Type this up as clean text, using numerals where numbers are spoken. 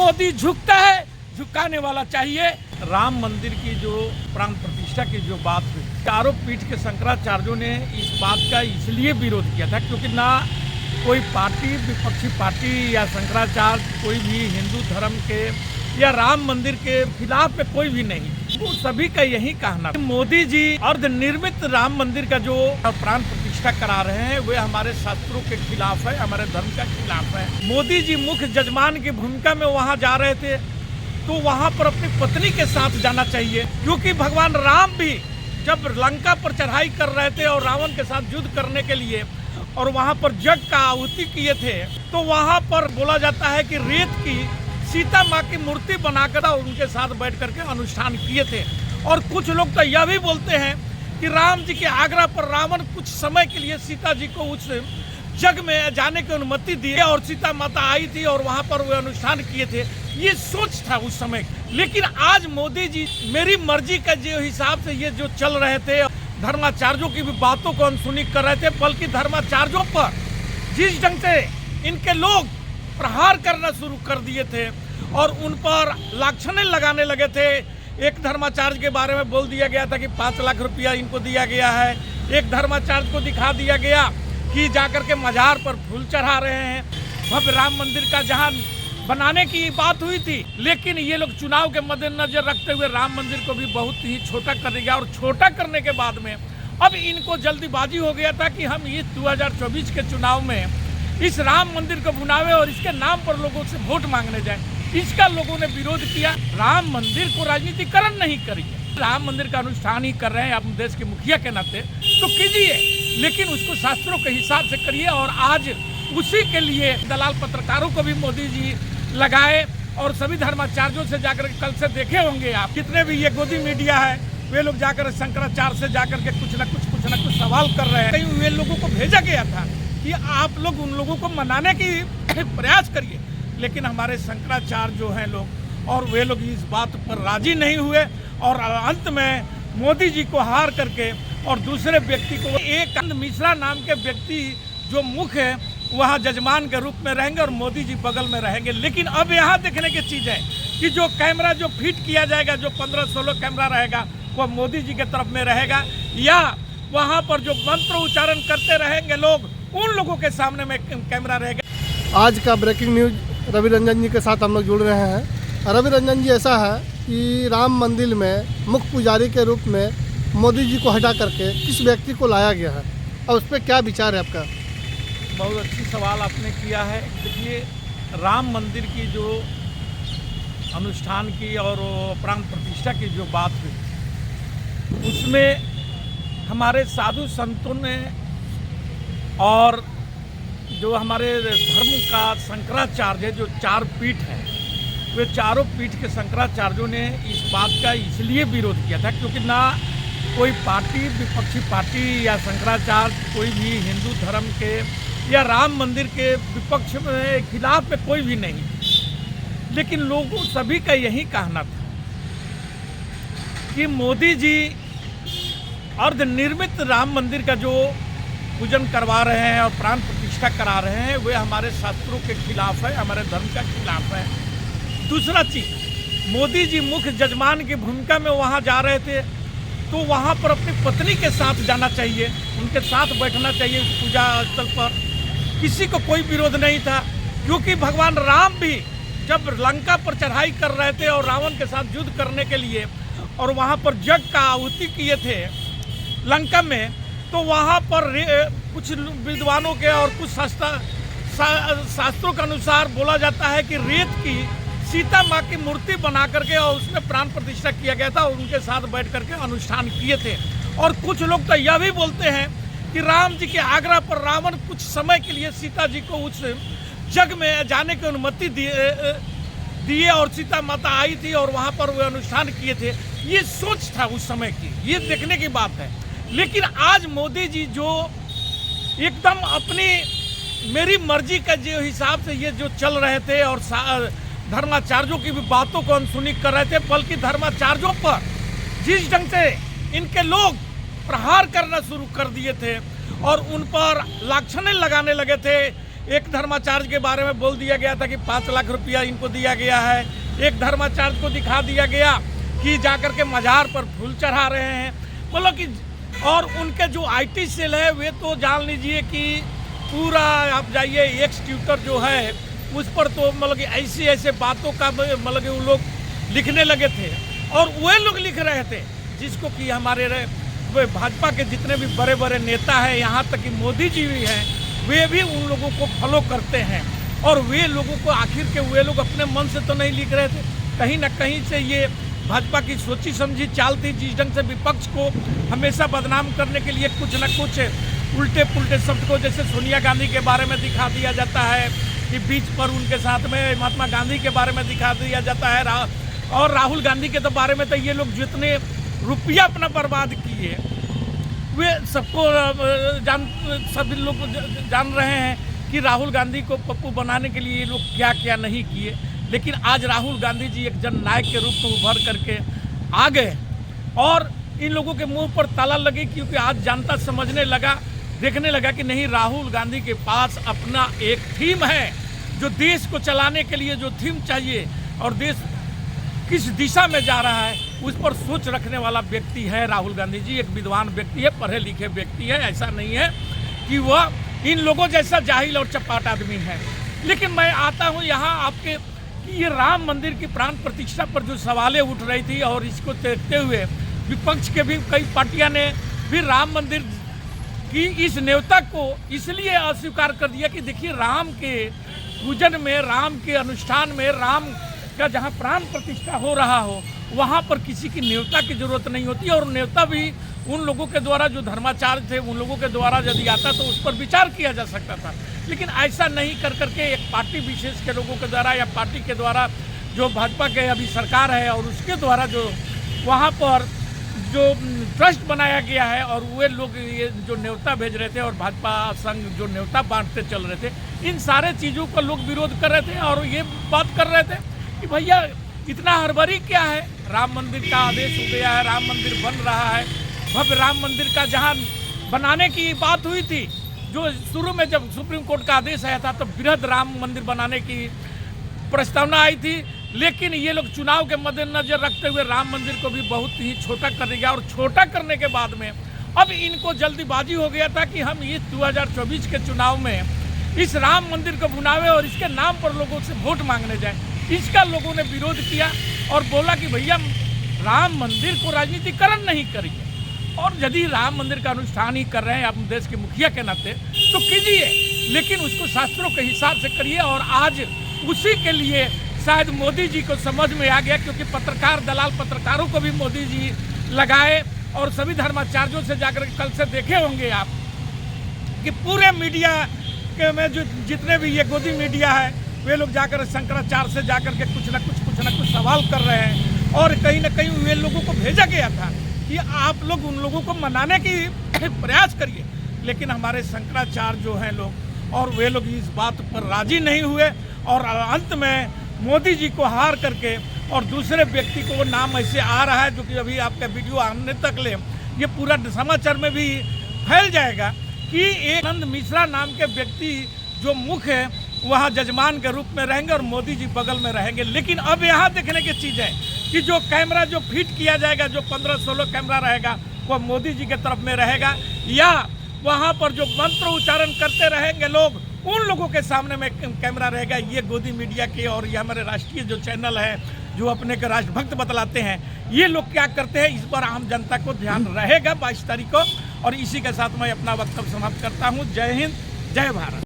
मोदी झुकता है, झुकाने वाला चाहिए। राम मंदिर की जो प्राण प्रतिष्ठा की जो बात हुई, चारों पीठ के शंकराचार्यों ने इस बात का इसलिए विरोध किया था क्योंकि ना कोई पार्टी, विपक्षी पार्टी या शंकराचार्य कोई भी हिंदू धर्म के या राम मंदिर के खिलाफ में कोई भी नहीं, वो सभी का यही कहना। मोदी जी अर्ध निर्मित राम मंदिर का जो प्राण प्रतिष्ठा करा रहे हैं वे हमारे शास्त्रों के खिलाफ है, हमारे धर्म का खिलाफ है। मोदी जी मुख्य जजमान की भूमिका में वहां जा रहे थे तो वहां पर अपनी पत्नी के साथ जाना चाहिए, क्योंकि भगवान राम भी जब लंका पर चढ़ाई कर रहे थे और रावण के साथ युद्ध करने के लिए और वहां पर यज्ञ का आहुति किए थे तो वहां पर बोला जाता है कि रेत की सीता माँ की मूर्ति बनाकर उनके साथ बैठ करके अनुष्ठान किए थे। और कुछ लोग तो यह भी बोलते हैं कि राम जी के आग्रह पर रावण कुछ समय के लिए सीता जी को उस जग में जाने की अनुमति दी और सीता माता आई थी और वहां पर वे अनुष्ठान किए थे। ये सोच था उस समय। लेकिन आज मोदी जी मेरी मर्जी का जो हिसाब से ये जो चल रहे थे, धर्माचार्यों की भी बातों को अनसुनी कर रहे थे, बल्कि धर्माचार्यों पर जिस ढंग से इनके लोग प्रहार करना शुरू कर दिए थे और उन पर लांछनें लगाने लगे थे। एक धर्माचार्य के बारे में बोल दिया गया था कि 5 लाख रुपया इनको दिया गया है। एक धर्माचार्य को दिखा दिया गया कि जाकर के मजार पर फूल चढ़ा रहे हैं। भव्य राम मंदिर का जहां बनाने की बात हुई थी, लेकिन ये लोग चुनाव के मद्देनजर रखते हुए राम मंदिर को भी बहुत ही छोटा कर दिया। और छोटा करने के बाद में अब इनको जल्दीबाजी हो गया था कि हम इस 2024 के चुनाव में इस राम मंदिर को बनावे और इसके नाम पर लोगों से वोट मांगने जाए। इसका लोगों ने विरोध किया। राम मंदिर को राजनीतिकरण नहीं करिए, राम मंदिर का अनुष्ठान ही कर रहे हैं आप देश के मुखिया के नाते तो कीजिए, लेकिन उसको शास्त्रों के हिसाब से करिए। और आज उसी के लिए दलाल पत्रकारों को भी मोदी जी लगाए और सभी धर्माचार्यों से जाकर कल से देखे होंगे आप, जितने भी ये गोदी मीडिया है वे लोग जाकर शंकराचार्य से जाकर के कुछ न कुछ सवाल कर रहे हैं। कहीं वे लोगों को भेजा गया था कि आप लोग उन लोगों को मनाने की प्रयास करिए, लेकिन हमारे शंकराचार्य जो हैं लोग और वे लोग इस बात पर राजी नहीं हुए और अंत में मोदी जी को हार करके और दूसरे व्यक्ति को, एक मिश्रा नाम के व्यक्ति जो मुख्य है वहाँ जजमान के रूप में रहेंगे और मोदी जी बगल में रहेंगे। लेकिन अब यहाँ देखने की चीज़ है कि जो कैमरा जो फिट किया जाएगा, जो 15-16 कैमरा रहेगा वह मोदी जी के तरफ में रहेगा, या वहाँ पर जो मंत्र उच्चारण करते रहेंगे लोग उन लोगों के सामने में कैमरा रहेगा। आज का ब्रेकिंग न्यूज रवि रंजन जी के साथ हम लोग जुड़ रहे हैं। रवि रंजन जी, ऐसा है कि राम मंदिर में मुख्य पुजारी के रूप में मोदी जी को हटा करके किस व्यक्ति को लाया गया है और उस पर क्या विचार है आपका? बहुत अच्छी सवाल आपने किया है। देखिए, राम मंदिर की जो अनुष्ठान की और प्राण प्रतिष्ठा की जो बात हुई उसमें हमारे साधु संतों ने और जो हमारे धर्म का शंकराचार्य जो 4 पीठ है, वे चारों पीठ के शंकराचार्यों ने इस बात का इसलिए विरोध किया था क्योंकि ना कोई पार्टी, विपक्षी पार्टी या शंकराचार्य कोई भी हिंदू धर्म के या राम मंदिर के विपक्ष में खिलाफ में कोई भी नहीं, लेकिन लोगों सभी का यही कहना था कि मोदी जी अर्ध निर्मित राम मंदिर का जो पूजन करवा रहे हैं और प्राण प्रतिष्ठा करा रहे हैं वे हमारे शास्त्रों के खिलाफ है, हमारे धर्म का खिलाफ है। दूसरा चीज, मोदी जी मुख्य जजमान की भूमिका में वहां जा रहे थे तो वहां पर अपनी पत्नी के साथ जाना चाहिए, उनके साथ बैठना चाहिए उस पूजा स्थल पर। किसी को कोई विरोध नहीं था, क्योंकि भगवान राम भी जब लंका पर चढ़ाई कर रहे थे और रावण के साथ युद्ध करने के लिए और वहां पर यज्ञ का आहुति किए थे लंका में, तो वहां पर कुछ विद्वानों के और कुछ शास्त्रों के अनुसार बोला जाता है कि रेत की सीता माँ की मूर्ति बना करके और उसमें प्राण प्रतिष्ठा किया गया था और उनके साथ बैठ करके अनुष्ठान किए थे। और कुछ लोग तो यह भी बोलते हैं कि राम जी के आग्रह पर रावण कुछ समय के लिए सीता जी को उस जग में जाने की अनुमति दिए और सीता माता आई थी और वहां पर वे अनुष्ठान किए थे। ये सोच था उस समय की, ये देखने की बात है। लेकिन आज मोदी जी जो एकदम अपनी मेरी मर्जी का जो हिसाब से ये जो चल रहे थे और धर्माचार्यों की भी बातों को अनसुनी कर रहे थे, बल्कि धर्माचार्यों पर जिस ढंग से इनके लोग प्रहार करना शुरू कर दिए थे और उन पर लांछनें लगाने लगे थे एक धर्माचार्य के बारे में बोल दिया गया था कि 5 लाख रुपया इनको दिया गया है। एक धर्माचार्य को दिखा दिया गया कि जाकर के मजार पर फूल चढ़ा रहे हैं, मतलब कि और उनके जो IT सेल है वे तो जान लीजिए कि पूरा आप जाइए एक्स ट्विटर जो है उस पर तो मतलब कि ऐसे बातों का मतलब कि वो लोग लिखने लगे थे। और वे लोग लिख रहे थे जिसको कि हमारे भाजपा के जितने भी बड़े बड़े नेता हैं, यहाँ तक कि मोदी जी भी हैं, वे भी उन लोगों को फॉलो करते हैं। और वे लोगों को आखिर के वे लोग अपने मन से तो नहीं लिख रहे थे, कहीं ना कहीं से ये भाजपा की सोची समझी चाल थी, जिस ढंग से विपक्ष को हमेशा बदनाम करने के लिए कुछ न कुछ उल्टे पुल्टे शब्द को, जैसे सोनिया गांधी के बारे में दिखा दिया जाता है कि बीच पर उनके साथ में महात्मा गांधी के बारे में दिखा दिया जाता है, और राहुल गांधी के तो बारे में तो ये लोग जितने रुपया अपना बर्बाद किए वे सबको सभी लोग जान रहे हैं कि राहुल गांधी को पप्पू बनाने के लिए ये लोग क्या क्या नहीं किए। लेकिन आज राहुल गांधी जी एक जननायक के रूप में उभर करके आ गए और इन लोगों के मुंह पर ताला लगे, क्योंकि आज जनता समझने लगा, देखने लगा कि नहीं, राहुल गांधी के पास अपना एक थीम है, जो देश को चलाने के लिए जो थीम चाहिए और देश किस दिशा में जा रहा है उस पर सोच रखने वाला व्यक्ति है राहुल गांधी जी। एक विद्वान व्यक्ति है, पढ़े लिखे व्यक्ति है, ऐसा नहीं है कि वह इन लोगों जैसा जाहिल और चपाट आदमी है। लेकिन मैं आता हूँ यहाँ आपके कि ये राम मंदिर की प्राण प्रतिष्ठा पर जो सवालें उठ रही थी, और इसको देखते हुए विपक्ष के भी कई पार्टियां ने भी राम मंदिर की इस न्योता को इसलिए अस्वीकार कर दिया कि देखिए, राम के पूजन में, राम के अनुष्ठान में, राम का जहां प्राण प्रतिष्ठा हो रहा हो वहां पर किसी की न्योता की जरूरत नहीं होती, और न्योता भी उन लोगों के द्वारा जो धर्माचार्य थे उन लोगों के द्वारा यदि आता तो उस पर विचार किया जा सकता था। लेकिन ऐसा नहीं कर करके एक पार्टी विशेष के लोगों के द्वारा या पार्टी के द्वारा जो भाजपा के अभी सरकार है और उसके द्वारा जो वहाँ पर जो ट्रस्ट बनाया गया है और वे लोग ये जो न्योता भेज रहे थे और भाजपा संघ जो न्योता बांटते चल रहे थे, इन सारे चीज़ों का लोग विरोध कर रहे थे और ये बात कर रहे थे कि भैया इतना हड़बड़ी क्या है, राम मंदिर का आदेश हो गया है, राम मंदिर बन रहा है, भव्य राम मंदिर का जहाँ बनाने की बात हुई थी, जो शुरू में जब सुप्रीम कोर्ट का आदेश आया था तो बृहद राम मंदिर बनाने की प्रस्तावना आई थी। लेकिन ये लोग चुनाव के मद्देनजर रखते हुए राम मंदिर को भी बहुत ही छोटा कर दिया, और छोटा करने के बाद में अब इनको जल्दीबाजी हो गया था कि हम इस 2024 के चुनाव में इस राम मंदिर को बुनावे और इसके नाम पर लोगों से वोट मांगने जाए। इसका लोगों ने विरोध किया और बोला कि भैया, राम मंदिर को राजनीतिकरण नहीं करिए, और यदि राम मंदिर का अनुष्ठान ही कर रहे हैं आप देश के मुखिया के नाते तो कीजिए, लेकिन उसको शास्त्रों के हिसाब से करिए। और आज उसी के लिए शायद मोदी जी को समझ में आ गया, क्योंकि पत्रकार दलाल पत्रकारों को भी मोदी जी लगाए, और सभी धर्माचार्यों से जाकर कल से देखे होंगे आप कि पूरे मीडिया के में जो जितने भी ये गोदी मीडिया है वे लोग जाकर शंकराचार्य से जाकर के कुछ न कुछ सवाल कर रहे हैं, और कहीं ना कहीं वे लोगों को भेजा गया था कि आप लोग उन लोगों को मनाने की प्रयास करिए। लेकिन हमारे शंकराचार्य जो हैं लोग, और वे लोग इस बात पर राजी नहीं हुए, और अंत में मोदी जी को हार करके और दूसरे व्यक्ति को वो नाम ऐसे आ रहा है जो कि अभी आपका वीडियो आने तक ले ये पूरा समाचार में भी फैल जाएगा कि एक आनंद मिश्रा नाम के व्यक्ति जो मुख्य है वहाँ जजमान के रूप में रहेंगे और मोदी जी बगल में रहेंगे। लेकिन अब यहाँ देखने की चीज़ है कि जो कैमरा जो फिट किया जाएगा, जो 15-16 कैमरा रहेगा वो मोदी जी के तरफ में रहेगा, या वहाँ पर जो मंत्र उच्चारण करते रहेंगे लोग उन लोगों के सामने में कैमरा रहेगा। ये गोदी मीडिया के और ये हमारे राष्ट्रीय जो चैनल है जो अपने को राष्ट्रभक्त बतलाते हैं, ये लोग क्या करते हैं इस पर आम जनता को ध्यान रहेगा 22 तारीख को। और इसी के साथ मैं अपना वक्तव्य समाप्त करता हूँ। जय हिंद, जय भारत।